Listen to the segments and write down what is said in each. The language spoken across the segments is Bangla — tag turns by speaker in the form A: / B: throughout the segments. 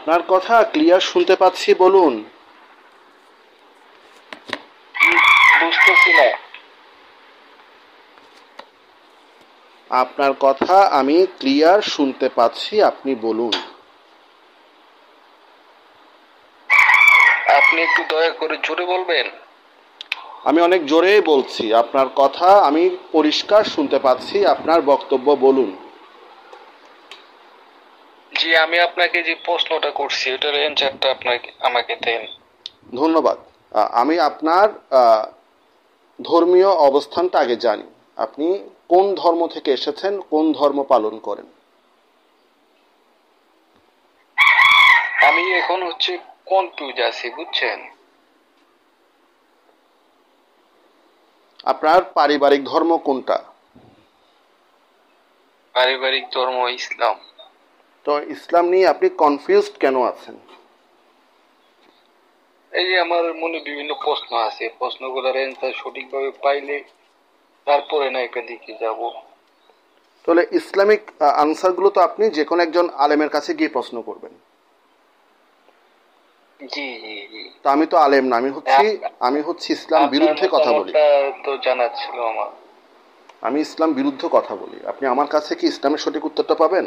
A: আপনার কথা ক্লিয়ার শুনতে পাচ্ছি, বলুন।
B: বুঝতেছি না।
A: আপনার কথা আমি ক্লিয়ার শুনতে পাচ্ছি, আপনি বলুন।
B: আপনি একটু দয়া করে জোরে বলবেন।
A: আমি অনেক জোরেই বলছি, আপনার কথা আমি পরিষ্কার শুনতে পাচ্ছি, আপনার বক্তব্য বলুন।
B: জি, আমি আপনাকে যে প্রশ্নটা করছি ওটার অ্যানসারটা আপনাকে আমাকে দেন।
A: ধন্যবাদ। আমি আপনার ধর্মীয় অবস্থানটা আগে জানি। আপনি কোন ধর্ম থেকে এসেছেন, কোন ধর্ম পালন করেন?
B: আমি এখন কনফিউজ আছি, বুঝছেন।
A: আপনার পারিবারিক ধর্ম কোনটা?
B: পারিবারিক ধর্ম ইসলাম।
A: তো ইসলাম নিয়ে আপনি কনফিউজড কেন আছেন?
B: এই যে আমার মনে বিভিন্ন প্রশ্ন আছে, প্রশ্নগুলোর অ্যান্সার সঠিকভাবে পাইলে তারপরে না একটা দিকে যাব।
A: তাহলে ইসলামিক আনসারগুলো তো আপনি যে কোনো একজন আলেমের কাছে গিয়ে প্রশ্ন করবেন।
B: জি জি জি।
A: তো আমি তো আলেম না, আমি হচ্ছি ইসলাম বিরুদ্ধে কথা বলি।
B: তো জানার ছিল আমার।
A: আমি ইসলাম বিরুদ্ধে কথা বলি। আপনি আমার কাছে কি ইসলামের সঠিক উত্তরটা পাবেন?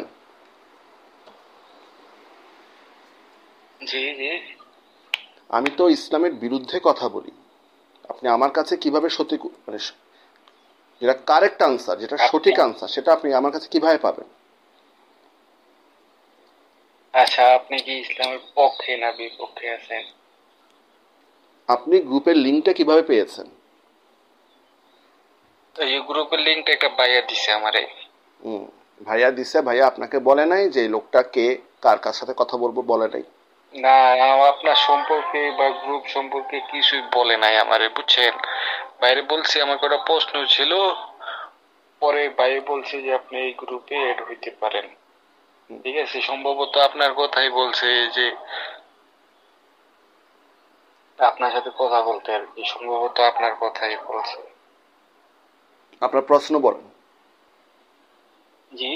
B: জি জি।
A: আমি তো ইসলামের বিরুদ্ধে কথা বলি। আপনি আমার কাছে কিভাবে সঠিক, মানে যেটা কারেক্ট আনসার, যেটা সঠিক আনসার, সেটা আপনি আমার কাছে কিভাবে পাবেন?
B: আচ্ছা, আপনি কি ইসলামের পক্ষে না বিপক্ষে আছেন?
A: আপনি গ্রুপের লিঙ্কটা কিভাবে পেয়েছেন?
B: এই গ্রুপের লিংকটা একটা ভাইয়া দিছে আমারে।
A: ভাইয়া দিছে? ভাইয়া আপনাকে বলে নাই যে লোকটা কে, কার কার সাথে কথা বলবো, বলে নাই?
B: না, আপনার সম্পর্কে বা গ্রুপ সম্পর্কে কিছুই বলে নাই আমারে, বুঝছেন। বাইরে বলছে আমার কটা প্রশ্ন ছিল, পরে বাইরে বলছে যে আপনি এই গ্রুপে এড হইতে পারেন। ঠিক আছে, সম্ভবত আপনার কথাই বলছে যে আপনার সাথে কথা বলতে, আর কি সম্ভবত আপনার কথাই বলছে।
A: আপনার প্রশ্ন বলেন।
B: জি,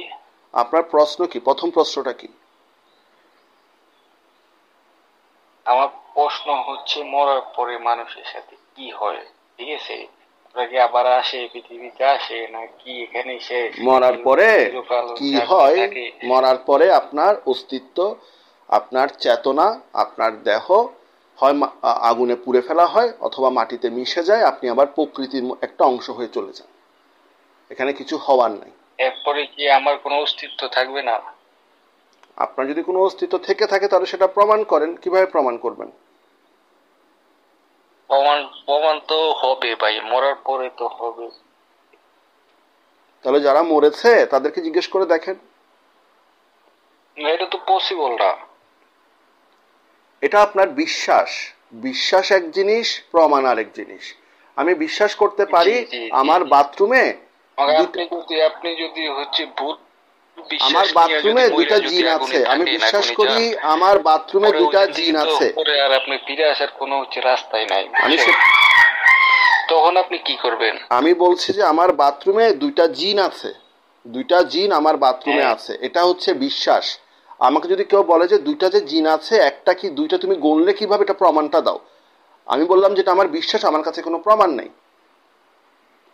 A: আপনার প্রশ্ন কি? প্রথম প্রশ্নটা কি?
B: আমার প্রশ্ন মরার পরে মানুষের সাথে কি হয়, ঠিক আছে। ওরা কি আবার আসে, পৃথিবীতে আসে, না কি এখানে শেষ?
A: মরার পরে কি হয়? মরার পরে আপনার অস্তিত্ব, আপনার চেতনা, আপনার দেহ হয় আগুনে পুড়ে ফেলা হয়, অথবা মাটিতে মিশে যায়, আপনি আবার প্রকৃতির একটা অংশ হয়ে চলে যান। এখানে কিছু হওয়ার নাই।
B: এরপরে কি আমার কোনো অস্তিত্ব থাকবে না?
A: আপনার যদি কোনো অস্তিত্ব থেকে থাকে তাহলে সেটা প্রমাণ করেন। কিভাবে প্রমাণ করবেন?
B: প্রমাণ তো হবে ভাই, মরার পরে তো হবে।
A: তাহলে যারা মরেছে তাদেরকে জিজ্ঞেস করে দেখেন।
B: এটা তো পসিবল না।
A: এটা আপনার বিশ্বাস। বিশ্বাস এক জিনিস, প্রমাণ আরেক জিনিস। আমি বিশ্বাস করতে পারি আমার বাথরুমে
B: আপনি যদি ভূত,
A: আমার বাথরুমে দুইটা জিন আছে, আমি বিশ্বাস করি আমার বাথরুমে দুইটা জিন আছে,
B: আর আপনি ফিরে আসার কোনো রাস্তাই নাই, তখন আপনি কি করবেন?
A: আমি বলছি যে আমার বাথরুমে দুইটা জিন আছে, দুইটা জিন আমার বাথরুমে আছে, এটা হচ্ছে বিশ্বাস। আমাকে যদি কেউ বলে যে দুইটা যে জিন আছে, একটা কি দুইটা, তুমি গণলে কিভাবে, এটা প্রমাণটা দাও। আমি বললাম যেটা আমার বিশ্বাস, আমার কাছে কোনো প্রমাণ নেই।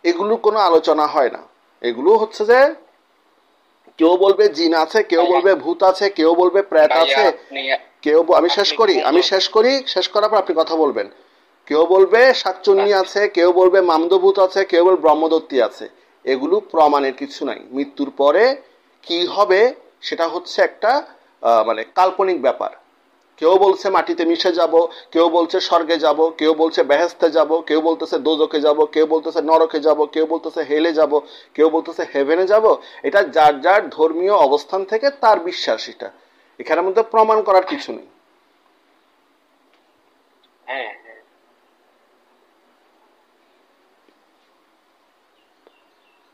A: এগুলো কোনো আলোচনা হয় না। এগুলো হচ্ছে যে কেউ বলবে জিন আছে, কেউ বলবে ভূত আছে, কেউ বলবে প্রেত আছে, কেউ, আমি শেষ করার পর আপনি কথা বলবেন। কেউ বলবে শাকচুন্নি আছে, কেউ বলবে মামদভূত আছে, কেউ বলবে ব্রহ্মদত্তী আছে। এগুলো প্রমাণের কিছু নাই। মৃত্যুর পরে কি হবে সেটা হচ্ছে একটা মানে কাল্পনিক ব্যাপার। কেউ বলছে মাটিতে মিশে যাব, কেউ বলছে স্বর্গে যাব, কেউ বলছে বেহেস্তে যাব, কেউ বলতেছে দোজখে যাব, কেউ বলতেছে নরকে যাব, কেউ বলতেছে হেলে যাব, কেউ বলতেছে হেভেনে যাব। এটা যার যার ধর্মীয় অবস্থান থেকে তার বিশ্বাস। এটা এখানের মধ্যে প্রমাণ করার কিছু নেই।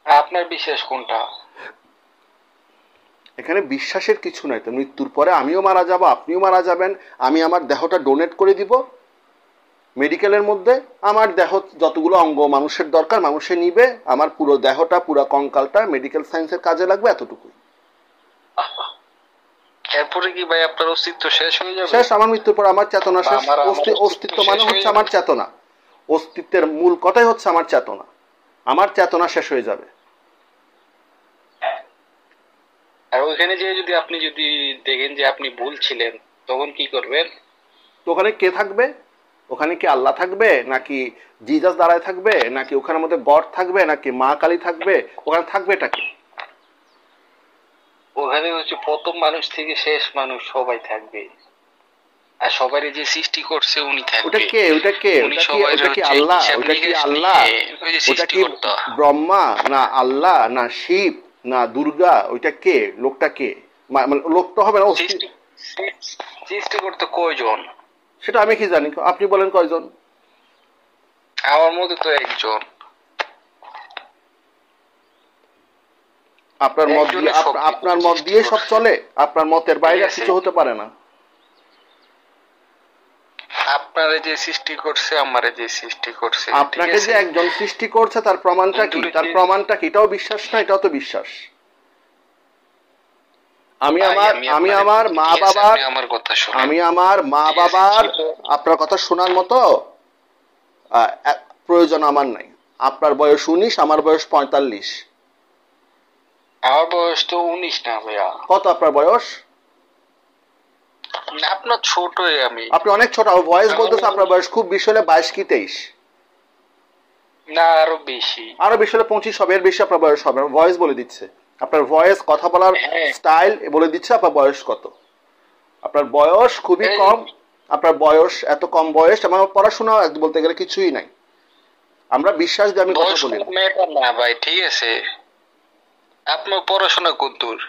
B: আপনার বিশ্বাস কোনটা?
A: এখানে বিশ্বাসের কিছু নাই তো। মৃত্যুর পরে আমিও মারা যাব, আপনিও মারা যাবেন। আমি আমার দেহটা ডোনেট করে দিব মেডিকেলের মধ্যে। আমার দেহ যতগুলো অঙ্গ মানুষের দরকার মানুষে নিবে, আমার পুরো দেহটা, পুরো কঙ্কালটা মেডিকেল সায়েন্সের কাজে লাগবে, এতটুকুই।
B: এরপরে কি ভাই আপনার অস্তিত্ব শেষ হয়ে যাবে?
A: শেষ, আমার মৃত্যুর পর আমার চেতনা
B: বা
A: শেষ।
B: আমার
A: অস্তিত্ব
B: শেষ
A: মানে
B: হয়ে
A: হচ্ছে
B: যাবে?
A: আমার চেতনা। অস্তিত্বের মূল কথাই হচ্ছে আমার চেতনা। আমার চেতনা শেষ হয়ে যাবে।
B: আর ওইখানে যে আপনি যদি দেখেন যে আপনি ভুল ছিলেন, তখন কি করবেন?
A: তো ওখানে কে থাকবে? ওখানে কি আল্লাহ থাকবে, নাকি জিজাস দাঁড়ায় থাকবে, নাকি ওখানের মধ্যে গড থাকবে, নাকি মা কালী থাকবে? ওখানে থাকবে এটা কি?
B: ওখানে হচ্ছে প্রথম মানুষ থেকে শেষ মানুষ সবাই থাকবে, আর সবারই যে সৃষ্টি করছে উনি
A: ওটা
B: থাকবে।
A: কে? ওটা কে?
B: উনি
A: ওটা কি?
B: সবাই
A: ওটা কি
B: হচ্ছে
A: আল্লাহ?
B: হিসাব
A: ওটা কি
B: নিকেশ
A: আল্লাহ?
B: নিয়ে ওই যে
A: ওটা কি
B: সৃষ্টিকর্তা।
A: ব্রহ্মা, না আল্লাহ, না শিব, না দুর্গা? ওইটা কে? লোকটা কে? মানে লোক তো হবে না।
B: সৃষ্টি সৃষ্টি করতে কয়জন?
A: সেটা আমি কি জানি? আপনি বলেন কয়জন?
B: আমার মতে তো একজন।
A: আপনার মত দিয়ে,
B: একজনের সব
A: আপনার
B: কিছু
A: মত
B: সৃষ্টি
A: দিয়ে সব
B: করছে।
A: চলে? আপনার মতের বাইরে
B: ঠিক
A: আর
B: আছে।
A: কিছু হতে পারে না।
B: আপনারে যে সৃষ্টি করছে, আমারে যে সৃষ্টি করছে, ঠিক
A: আপনাকে যে
B: আছে?
A: একজন সৃষ্টি করছে তার প্রমাণটা কি?
B: কিন্তু
A: তার প্রমাণটা কি? এটাও বিশ্বাস না? এটাও তো বিশ্বাস। আমি
B: ভাই,
A: আমার আমি
B: আপনারে
A: আমার
B: বলি,
A: মা
B: ঠিক আছে,
A: বাবার
B: আপনি আমার কথা শুনেন।
A: আমি আমার মা
B: ঠিক আছে,
A: বাবার
B: জীবন
A: আপনার কথা শোনার মতো প্রয়োজন আমার নাই। আপনার বয়স 19, আমার বয়স 45।
B: আমার বয়স তো 19 না ভাইয়া।
A: কত আপনার বয়স?
B: না, আপনার ছোটই আমি।
A: আপনি অনেক ছোট। আমার ভয়েস বলতেছে আপনার বয়স খুব বেশি হলে 22 কি 23।
B: না, আরো বেশি।
A: আরো বেশি হলে 25 হবে, এর বেশি আপনার বয়স হবে। ভয়েস বলে দিচ্ছে, আপনার ভয়েস, কথা বলার
B: হ্যাঁ।
A: স্টাইল বলে দিচ্ছে আপনার বয়স কত। আপনার বয়স খুবই
B: এই
A: কম। আপনার বয়স এত কম বয়স, আমার পড়াশোনা বলতে গেলে কিছুই নাই। আমরা বিশ্বাস দিয়ে আমি কথা
B: বয়স
A: বলি না।
B: ম্যাটার না ভাই, ঠিক আছে। আপনার পড়াশোনা কতদূর?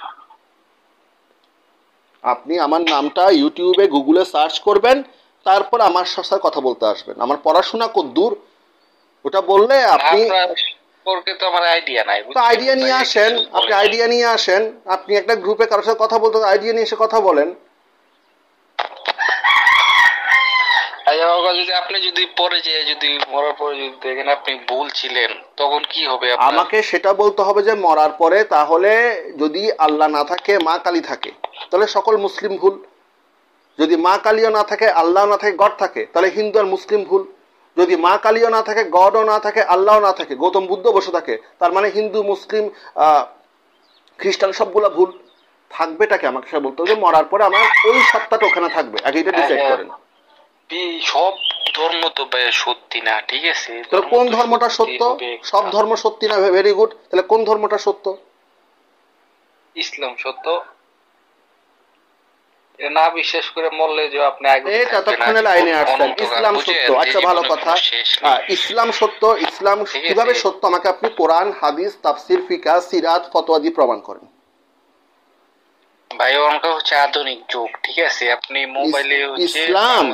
A: আপনি আমার নামটা ইউটিউবে গুগলে সার্চ করবেন, তারপর আমার সাথে কথা বলতে আসবেন। আমার পড়াশোনা কতদূর ওটা বললে আপনি
B: আপনার সম্পর্কে তো আমার আইডিয়া নাই,
A: তো
B: বুঝছেন
A: আইডিয়া নিয়ে
B: ভাই,
A: আসেন।
B: কিছু
A: আপনি
B: বলেন।
A: আইডিয়া নিয়ে আসেন। আপনি একটা গ্রুপে কারোর সাথে কথা বলতে আইডিয়া নিয়ে এসে কথা বলেন।
B: যদি আপনি যদি পরে যে যদি মরার পরে যদি দেখেন আপনি ভুল ছিলেন, তখন কি হবে আপনার?
A: আমাকে সেটা বলতে হবে যে মরার পরে, তাহলে যদি আল্লাহ না থাকে, মা কালী থাকে, তাহলে সকল মুসলিম ভুল। যদি মা কালীও না থাকে, আল্লাহ না থাকে, গড থাকে, তাহলে হিন্দু আর মুসলিম ভুল। যদি মা কালীও না থাকে, গডও না থাকে, আল্লাহও না থাকে, গৌতম বুদ্ধ বসে থাকে, তার মানে হিন্দু, মুসলিম, খ্রিস্টান সবগুলা ভুল। থাকবেটাকে আমাকে সে বলতে হবে যে মরার পরে আমার ওই সত্তাটা ওখানে থাকবে। আগে এটা ডিসাইড করেন।
B: সব ধর্ম তো ভাই সত্যি না, ঠিক আছে?
A: তাহলে কোন ধর্মটা সত্য? সব ধর্ম সত্যি না? Very good. তাহলে কোন ধর্মটা সত্য?
B: ইসলাম সত্য। এটা না বিশ্বাস করে মরলে যে আপনি আগে
A: এটা ততক্ষণে লাইনে আসছেন। ইসলাম সত্য, আচ্ছা ভালো কথা। ইসলাম সত্য। ইসলাম কিভাবে সত্য? আমাকে আপনি কোরআন, হাদিস, তাফসির, ফিকাহ, সিরাত, ফতোয়া দিয়ে প্রমাণ করেন।
B: ভাই, অনকা হচ্ছে আধুনিক যুগ, ঠিক আছে? আপনি মোবাইলে হচ্ছে
A: ইসলাম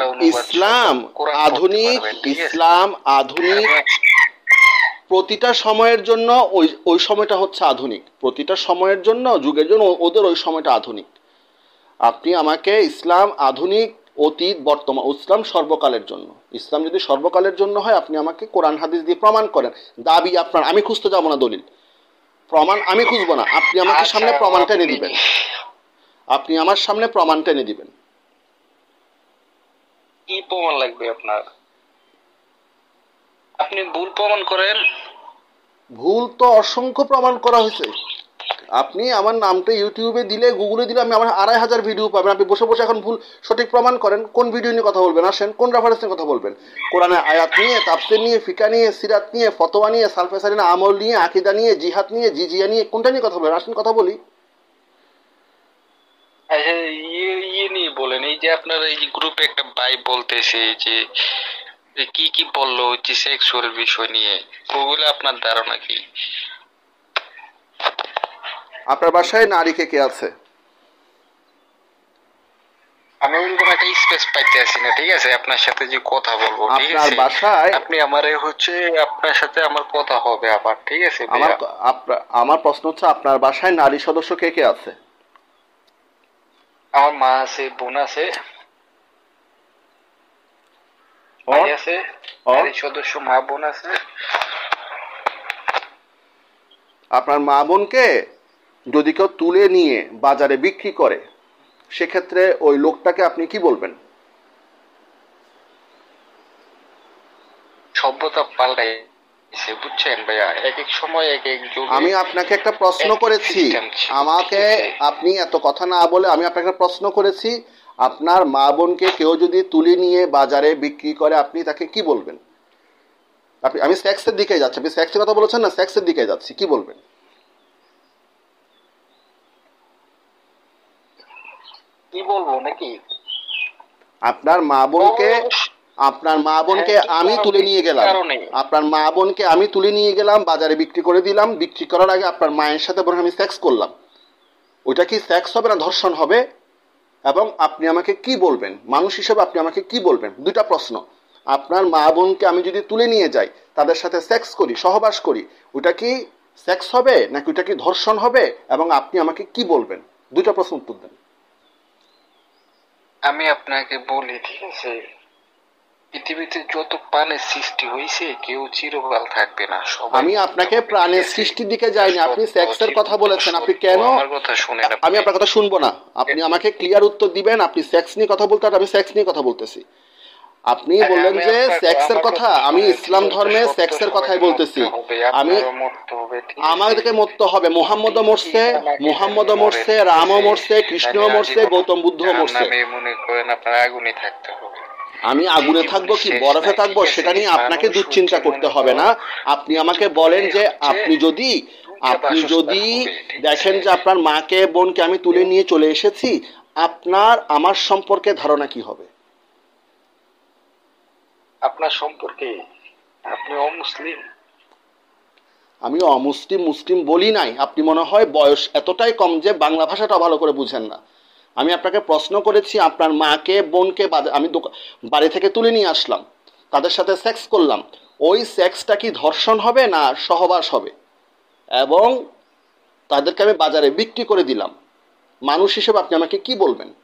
A: আধুনিক। ইসলাম আধুনিক। প্রতিটা সময়ের জন্য ওই সময়টা হচ্ছে আধুনিক। প্রতিটা সময়ের জন্য, যুগের জন্য ওদের ওই সময়টা আধুনিক। আপনি আমাকে ইসলাম আধুনিক, অতীত, বর্তমান, ইসলাম সর্বকালের জন্য। ইসলাম যদি সর্বকালের জন্য হয়, আপনি আমাকে কোরআন হাদিস দিয়ে প্রমাণ করেন। দাবি আপনার, আমি খুঁজতে যাবো না দলিল, প্রমাণ আমি খুঁজবো না। আপনি আমাকে সামনে প্রমাণটা এনে দিবেন। আপনি আমার সামনে প্রমাণটা এনে দিবেন।
B: কি প্রমাণ লাগবে আপনার? আপনি ভুল প্রমাণ করেন।
A: ভুল তো অসংখ্য প্রমাণ করা হয়েছে। আপনি আমার নামটা ইউটিউবে দিলে, গুগলে দিলে, আমি আমার 2500 ভিডিও পাবেন। আপনি বসে বসে এখন ভুল সঠিক প্রমাণ করেন। কোন ভিডিও নিয়ে কথা বলবেন? আসেন, কোন রেফারেন্স নিয়ে কথা বলবেন? কোরআনের আয়াত নিয়ে, তাফসীর নিয়ে, ফিকা নিয়ে, সিরাত নিয়ে, ফতোয়া নিয়ে, সালফে সালিনা আমল নিয়ে, আকীদা নিয়ে, জিহাদ নিয়ে, জিজিয়া নিয়ে, কোনটা নিয়ে কথা বলবেন? আসেন কথা বলি।
B: আচ্ছা, ইয়ে নিয়ে বলেন। এই যে আপনার এই যে গ্রুপে একটা ভাই বলতেছে যে কি কি বললো হচ্ছে সেক্সুয়াল বিষয় নিয়ে, ওগুলো আপনার ধারণা কি?
A: আপনার বাসায় নারী কে কে আছে?
B: আমি ওইরকম একটা স্পেস পাইতে আছি না, ঠিক আছে? আপনার সাথে যে কথা বলবো, ঠিক
A: আপনার
B: আছে?
A: বাসায়
B: আপনি আমারে হচ্ছে আপনার সাথে আমার কথা হবে আবার, ঠিক আছে
A: আমার
B: ভাইয়া?
A: আমার প্রশ্ন হচ্ছে, আপনার বাসায় নারী সদস্য কে কে আছে?
B: আমার মা আছে, বোন আছে, ভাই আছে, নারী সদস্য মা বোন আছে।
A: আপনার মা বোনকে যদি কেউ তুলে নিয়ে বাজারে বিক্রি করে, সেক্ষেত্রে ওই লোকটাকে আপনি কি বলবেন?
B: সভ্যতা পাল্টাইছে বুঝছেন ভাইয়া, এক এক সময় এক এক যুগে
A: আমি আপনাকে একটা প্রশ্ন
B: এক এক
A: করেছি,
B: সিস্টেম ছিল,
A: আমাকে
B: ঠিক আছে?
A: আপনি এত কথা না বলে আমি আপনাকে একটা প্রশ্ন করেছি, আপনার মা বোনকে কেউ যদি তুলে নিয়ে বাজারে বিক্রি করে আপনি তাকে কি বলবেন? আপনি, আমি সেক্সের দিকে যাচ্ছি, আপনি সেক্সের কথা বলেছেন না, সেক্সের দিকে যাচ্ছি, কি বলবেন?
B: কি বলবো নাকি?
A: আপনার মা বোনকে,
B: অবশ্য-
A: আপনার মা বোনকে
B: হ্যাঁ, কি
A: আমি
B: কারণে?
A: তুলে নিয়ে
B: কি
A: গেলাম,
B: কারণে?
A: আপনার মা বোনকে আমি তুলে নিয়ে গেলাম বাজারে বিক্রি করে দিলাম, বিক্রি করার আগে আপনার মায়ের সাথে বরং আমি সেক্স করলাম, ওইটা কি সেক্স হবে না ধর্ষণ হবে? এবং আপনি আমাকে কি বলবেন, মানুষ হিসেবে আপনি আমাকে কি বলবেন? দুইটা প্রশ্ন। আপনার মা বোনকে আমি যদি তুলে নিয়ে যাই, তাদের সাথে সেক্স করি, সহবাস করি, ওটা কি সেক্স হবে নাকি ওটা কি ধর্ষণ হবে? এবং আপনি আমাকে কি বলবেন? দুইটা প্রশ্ন উত্তর দেন।
B: আমি আপনাকে বলি, ঠিক আছে, পৃথিবীতে যত প্রাণের সৃষ্টি হয়েছে কেউ চিরকাল থাকবে না, সবাই
A: আমি আপনাকে প্রাণের সৃষ্টির দিকে যাইনি, আপনি সেক্সের কথা বলেছেন, আপনি কেন?
B: আমার কথা শুনেন আপনি।
A: আমি আপনার কথা শুনবো না, আপনি আমাকে ক্লিয়ার উত্তর দিবেন। আপনি সেক্স নিয়ে কথা বলতে, আর আমি সেক্স নিয়ে কথা বলতেছি। আপনি বললেন
B: আমি
A: যে
B: আপনার-
A: সেক্সের
B: আমার
A: কথা, আমি
B: শুনেন,
A: ইসলাম
B: জীবন তো
A: ধর্মে
B: সত্য,
A: সেক্সের কথাই
B: সবাইকে
A: বলতেছি।
B: মরতে হবে,
A: আমি,
B: আপনারও মরতে হবে, ঠিক আছে?
A: আমাদেরকে মরতে হবে, মোহাম্মদও মরছে, মোহাম্মদও মরছে, রামও মরছে, কৃষ্ণও মরছে, গৌতম বুদ্ধও মরছে।
B: আমি মনে করেন আপনার আগুনে থাকতে হবে।
A: আমি আগুনে থাকবো কি বরফে থাকবো সেটা নিয়ে আপনাকে দুশ্চিন্তা করতে হবে না। আপনি আমাকে বলেন যে আপনি যদি, আপনি যদি দেখেন যে আপনার মাকে বোনকে আমি তুলে নিয়ে চলে এসেছি, আপনার আমার সম্পর্কে ধারণা কি হবে?
B: আপনার সম্পর্কে, আপনি অমুসলিম।
A: আমি অমুসলিম মুসলিম বলি নাই, আপনি মনে হয় বয়স এতটাই কম যে বাংলা ভাষাটা ভালো করে বুঝেন না। আমি আপনাকে প্রশ্ন করেছি, আপনার মাকে বোনকে আমি বাড়ি থেকে তুলে নিয়ে আসলাম, তাদের সাথে সেক্স করলাম, ওই সেক্সটা কি ধর্ষণ হবে না সহবাস হবে? এবং তাদেরকে আমি বাজারে বিক্রি করে দিলাম, মানুষ হিসেবে আপনি আমাকে কি বলবেন?